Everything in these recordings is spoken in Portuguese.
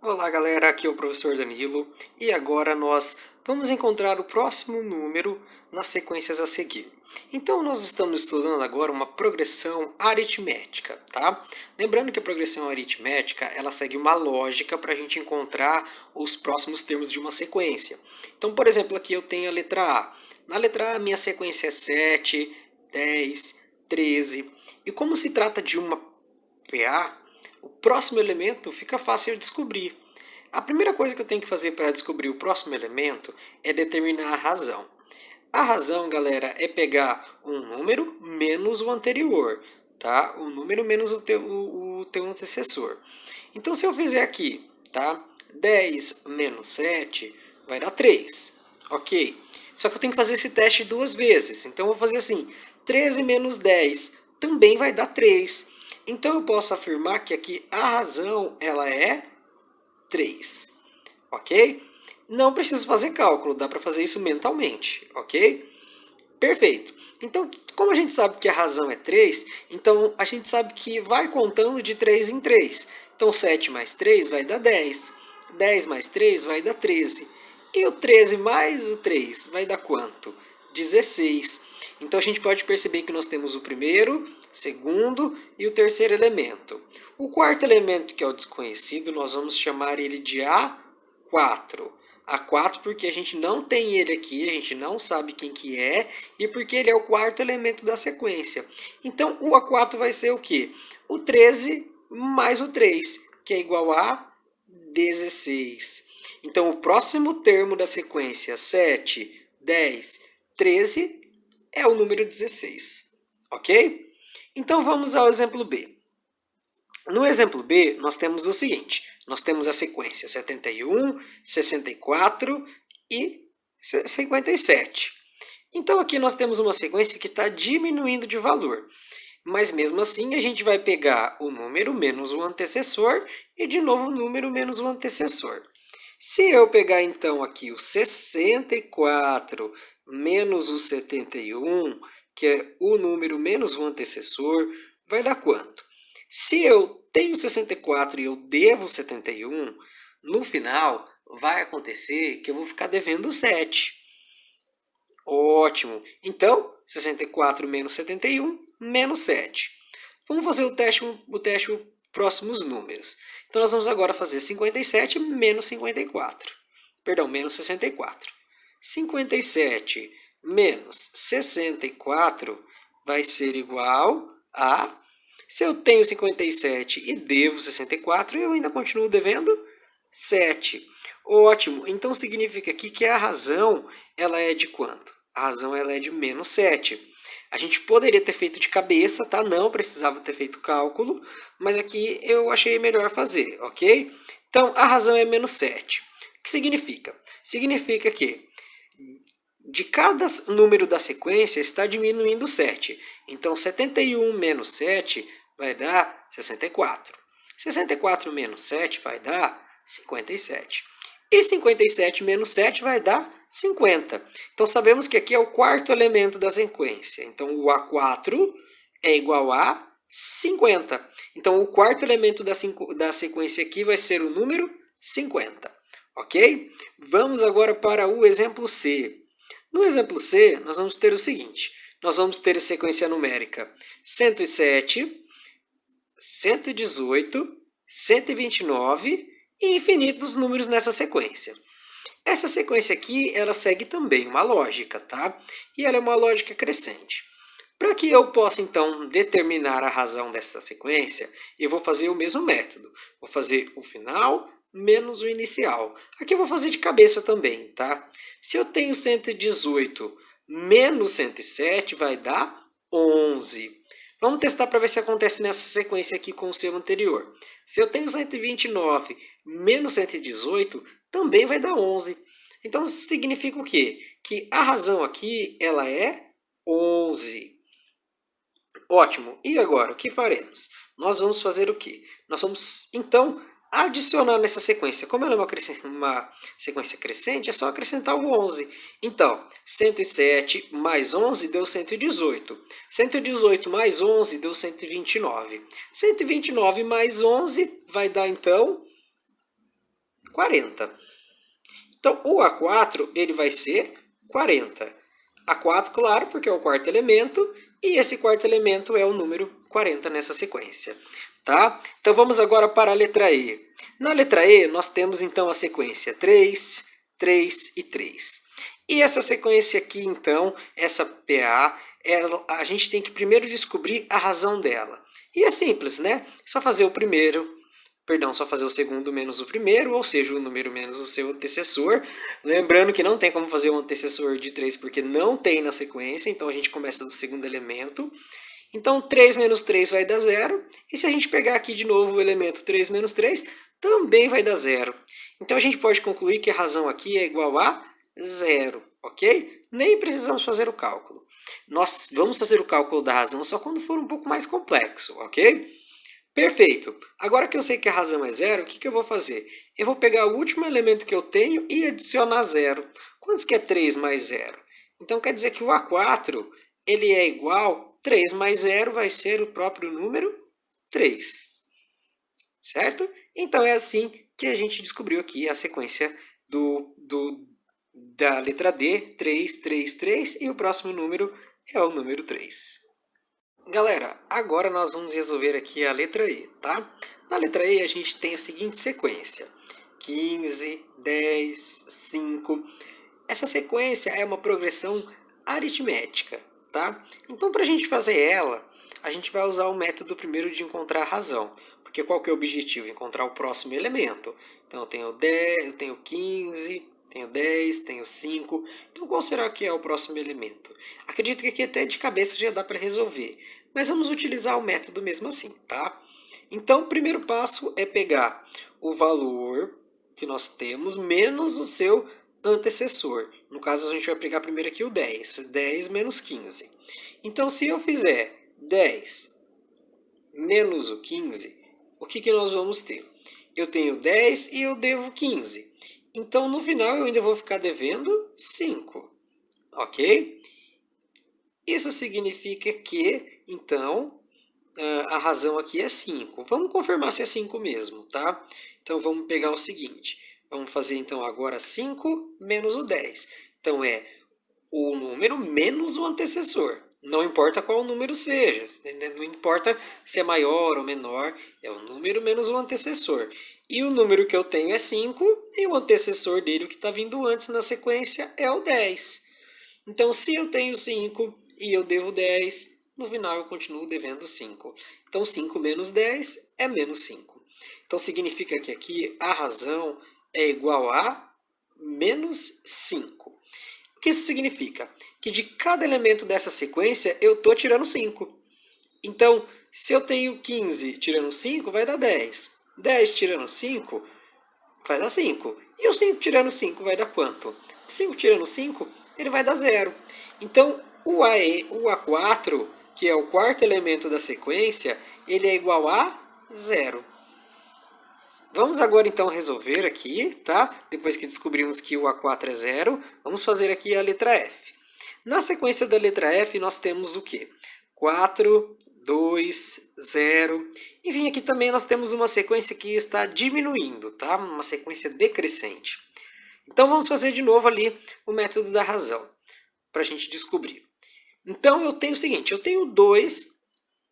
Olá galera, aqui é o professor Danilo e agora nós vamos encontrar o próximo número nas sequências a seguir. Então nós estamos estudando agora uma progressão aritmética, tá? Lembrando que a progressão aritmética ela segue uma lógica para a gente encontrar os próximos termos de uma sequência. Então, por exemplo, aqui eu tenho a letra A. Na letra A, minha sequência é 7, 10, 13. E como se trata de uma PA, o próximo elemento fica fácil de descobrir. A primeira coisa que eu tenho que fazer para descobrir o próximo elemento é determinar a razão. A razão, galera, é pegar um número menos o anterior, tá? O número menos o teu antecessor. Então, se eu fizer aqui, tá? 10 menos 7 vai dar 3, ok? Só que eu tenho que fazer esse teste duas vezes. Então, eu vou fazer assim, 13 menos 10 também vai dar 3. Então, eu posso afirmar que aqui a razão ela é 3, ok? Não preciso fazer cálculo, dá para fazer isso mentalmente, ok? Perfeito. Então, como a gente sabe que a razão é 3, então a gente sabe que vai contando de 3 em 3. Então, 7 mais 3 vai dar 10. 10 mais 3 vai dar 13. E o 13 mais o 3 vai dar quanto? 16. Então, a gente pode perceber que nós temos o primeiro, segundo e o terceiro elemento. O quarto elemento, que é o desconhecido, nós vamos chamar ele de A4. A4 porque a gente não tem ele aqui, a gente não sabe quem que é, e porque ele é o quarto elemento da sequência. Então, o A4 vai ser o quê? O 13 mais o 3, que é igual a 16. Então, o próximo termo da sequência 7, 10, 13 é o número 16, ok? Então, vamos ao exemplo B. No exemplo B, nós temos o seguinte. Nós temos a sequência 71, 64 e 57. Então, aqui nós temos uma sequência que está diminuindo de valor. Mas, mesmo assim, a gente vai pegar o número menos o antecessor e, de novo, o número menos o antecessor. Se eu pegar, então, aqui o 64 menos o 71, que é o número menos o antecessor, vai dar quanto? Se eu tenho 64 e eu devo 71, no final vai acontecer que eu vou ficar devendo 7. Ótimo! Então, 64 menos 71, menos 7. Vamos fazer o teste próximos números. Então, nós vamos agora fazer 57 menos 54. Perdão, menos 64. 57 menos 64 vai ser igual a... Se eu tenho 57 e devo 64, eu ainda continuo devendo 7. Ótimo! Então significa aqui que a razão ela é de quanto? A razão ela é de menos 7. A gente poderia ter feito de cabeça, tá? Não precisava ter feito cálculo, mas aqui eu achei melhor fazer, ok? Então, a razão é menos 7. O que significa? Significa que de cada número da sequência está diminuindo 7. Então, 71 menos 7 vai dar 64. 64 menos 7 vai dar 57. E 57 menos 7 vai dar 50. Então, sabemos que aqui é o quarto elemento da sequência. Então, o A4 é igual a 50. Então, o quarto elemento da sequência aqui vai ser o número 50. Ok? Vamos agora para o exemplo C. No exemplo C, nós vamos ter o seguinte. Nós vamos ter a sequência numérica 107, 118, 129 e infinitos números nessa sequência. Essa sequência aqui, ela segue também uma lógica, tá? E ela é uma lógica crescente. Para que eu possa, então, determinar a razão dessa sequência, eu vou fazer o mesmo método. Vou fazer o final menos o inicial. Aqui eu vou fazer de cabeça também, tá? Se eu tenho 118 menos 107, vai dar 11. Vamos testar para ver se acontece nessa sequência aqui com o seu anterior. Se eu tenho 129 menos 118, também vai dar 11. Então, isso significa o quê? Que a razão aqui ela é 11. Ótimo. E agora, o que faremos? Nós vamos fazer o quê? Nós vamos, então, adicionar nessa sequência. Como ela é uma sequência crescente, é só acrescentar o 11. Então, 107 mais 11 deu 118. 118 mais 11 deu 129. 129 mais 11 vai dar, então, 40. Então, o A4 ele vai ser 40. A4, claro, porque é o quarto elemento, e esse quarto elemento é o número 40 nessa sequência. Tá? Então, vamos agora para a letra E. Na letra E, nós temos então a sequência 3, 3 e 3. E essa sequência aqui, então, essa PA, a gente tem que primeiro descobrir a razão dela. E é simples, né? Só fazer o primeiro, só fazer o segundo menos o primeiro, ou seja, o número menos o seu antecessor. Lembrando que não tem como fazer um antecessor de 3 porque não tem na sequência, então a gente começa do segundo elemento. Então 3 menos 3 vai dar 0, e se a gente pegar aqui de novo o elemento 3 menos 3, também vai dar 0. Então a gente pode concluir que a razão aqui é igual a 0, ok? Nem precisamos fazer o cálculo. Nós vamos fazer o cálculo da razão só quando for um pouco mais complexo, ok? Perfeito. Agora que eu sei que a razão é 0, o que eu vou fazer? Eu vou pegar o último elemento que eu tenho e adicionar 0. Quantos que é 3 mais 0? Então quer dizer que o A4 ele é igual, 3 mais 0 vai ser o próprio número 3. Certo? Então é assim que a gente descobriu aqui a sequência da letra D, 3, 3, 3, e o próximo número é o número 3. Galera, agora nós vamos resolver aqui a letra E, tá? Na letra E a gente tem a seguinte sequência: 15, 10, 5. Essa sequência é uma progressão aritmética, tá? Então, para a gente fazer ela, a gente vai usar o método primeiro de encontrar a razão. Porque qual que é o objetivo? Encontrar o próximo elemento. Então, eu tenho 10, eu tenho 15, tenho 10, tenho 5. Então, qual será que é o próximo elemento? Acredito que aqui até de cabeça já dá para resolver. Mas vamos utilizar o método mesmo assim, tá? Então, o primeiro passo é pegar o valor que nós temos menos o seu antecessor. No caso, a gente vai pegar primeiro aqui o 10. 10 menos 15. Então, se eu fizer 10 menos o 15, o que nós vamos ter? Eu tenho 10 e eu devo 15. Então, no final, eu ainda vou ficar devendo 5. Ok? Isso significa que, então, a razão aqui é 5. Vamos confirmar se é 5 mesmo, tá? Então, vamos pegar o seguinte. Vamos fazer, então, agora 5 menos o 10. Então, é o número menos o antecessor. Não importa qual número seja. Não importa se é maior ou menor. É o número menos o antecessor. E o número que eu tenho é 5. E o antecessor dele, o que está vindo antes na sequência, é o 10. Então, se eu tenho 5 e eu devo 10, no final eu continuo devendo 5. Então, 5 menos 10 é menos 5. Então, significa que aqui a razão é igual a menos 5. O que isso significa? Que de cada elemento dessa sequência eu estou tirando 5. Então, se eu tenho 15 tirando 5, vai dar 10. 10 tirando 5 vai dar 5. E o 5 tirando 5 vai dar quanto? 5 tirando 5, ele vai dar 0. Então, o A4, que é o quarto elemento da sequência, ele é igual a 0. Vamos agora então resolver aqui, tá? Depois que descobrimos que o A4 é 0, vamos fazer aqui a letra F. Na sequência da letra F, nós temos o quê? 4, 2, 0. Enfim, aqui também nós temos uma sequência que está diminuindo, tá? Uma sequência decrescente. Então, vamos fazer de novo ali o método da razão, para a gente descobrir. Então, eu tenho o seguinte, eu tenho 2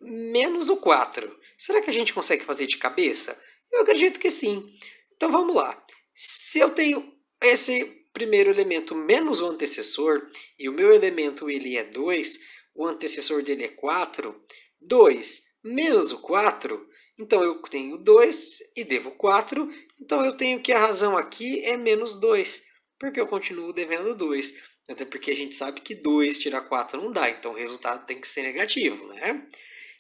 menos o 4. Será que a gente consegue fazer de cabeça? Eu acredito que sim. Então, vamos lá. Se eu tenho esse primeiro elemento menos o antecessor, e o meu elemento ele é 2, o antecessor dele é 4, 2 menos o 4, então eu tenho 2 e devo 4, então eu tenho que a razão aqui é menos 2, porque eu continuo devendo 2. Até porque a gente sabe que 2 tirar 4 não dá, então o resultado tem que ser negativo, né?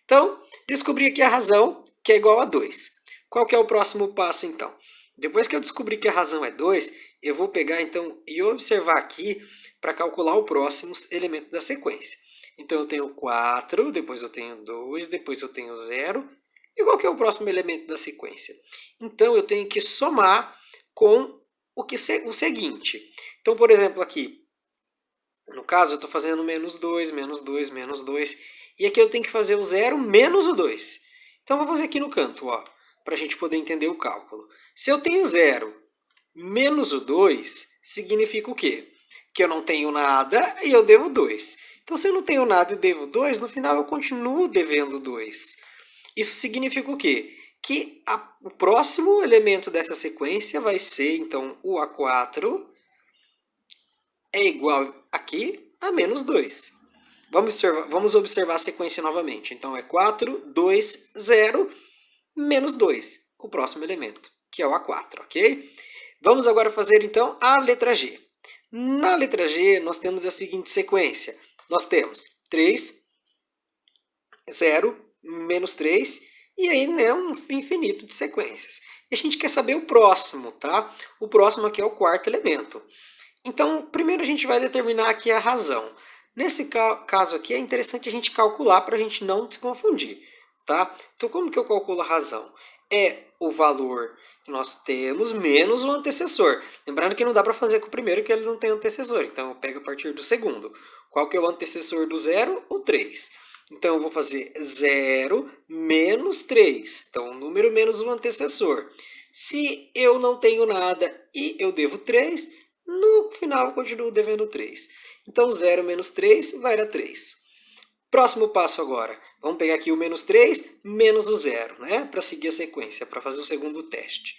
Então, descobri aqui a razão, que é igual a 2. Qual que é o próximo passo, então? Depois que eu descobri que a razão é 2, eu vou pegar então e observar aqui para calcular o próximo elemento da sequência. Então, eu tenho 4, depois eu tenho 2, depois eu tenho 0. E qual que é o próximo elemento da sequência? Então, eu tenho que somar com o seguinte. Então, por exemplo, aqui, no caso, eu estou fazendo menos 2, menos 2, menos 2. E aqui eu tenho que fazer o 0 menos o 2. Então, vou fazer aqui no canto, ó, para a gente poder entender o cálculo. Se eu tenho 0 menos o 2 significa o quê? Que eu não tenho nada e eu devo 2. Então, se eu não tenho nada e devo 2, no final eu continuo devendo 2. Isso significa o quê? Que o próximo elemento dessa sequência vai ser, então, o A4 é igual aqui a menos 2. Vamos observar a sequência novamente. Então, é 4, 2, 0, menos 2, o próximo elemento, que é o A4, ok? Vamos agora fazer, então, a letra G. Na letra G, nós temos a seguinte sequência. Nós temos 3, 0, menos 3, e aí, né, um infinito de sequências. E a gente quer saber o próximo, tá? O próximo aqui é o quarto elemento. Então, primeiro a gente vai determinar aqui a razão. Nesse caso aqui, é interessante a gente calcular para a gente não se confundir, tá? Então, como que eu calculo a razão? É o valor que nós temos menos o antecessor. Lembrando que não dá para fazer com o primeiro, que ele não tem antecessor. Então, eu pego a partir do segundo. Qual que é o antecessor do 0? O 3. Então, eu vou fazer 0 menos 3. Então, o número menos o antecessor. Se eu não tenho nada e eu devo 3, no final eu continuo devendo 3. Então, 0 menos 3 vai dar 3. Próximo passo agora. Vamos pegar aqui o menos 3 menos o 0, né? Para seguir a sequência, para fazer o segundo teste.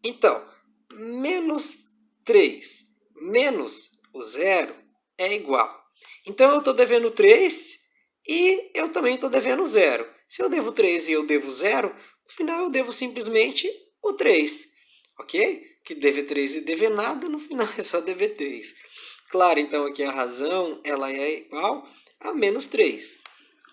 Então, menos 3 menos o 0 é igual. Então, eu estou devendo 3 e eu também estou devendo 0. Se eu devo 3 e eu devo 0, no final eu devo simplesmente o 3. Ok? Que dever 3 e dever nada, no final é só dever 3. Claro, então aqui a razão ela é igual a menos 3.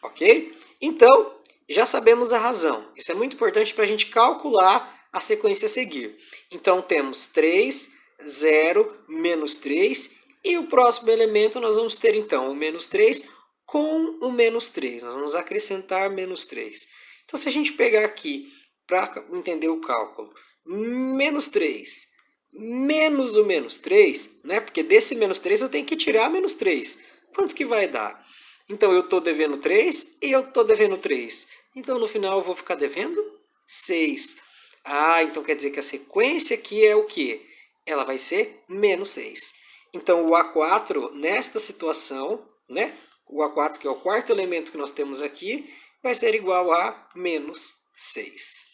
Ok? Então, já sabemos a razão. Isso é muito importante para a gente calcular a sequência a seguir. Então, temos 3, 0, menos 3. E o próximo elemento nós vamos ter, então, o menos 3 com o menos 3. Nós vamos acrescentar menos 3. Então, se a gente pegar aqui para entender o cálculo, menos 3 menos o menos 3, né? Porque desse menos 3 eu tenho que tirar menos 3. Quanto que vai dar? Então, eu estou devendo 3 e eu estou devendo 3. Então, no final, eu vou ficar devendo 6. Ah, então quer dizer que a sequência aqui é o quê? Ela vai ser menos 6. Então, o A4, nesta situação, né? O A4, que é o quarto elemento que nós temos aqui, vai ser igual a menos 6.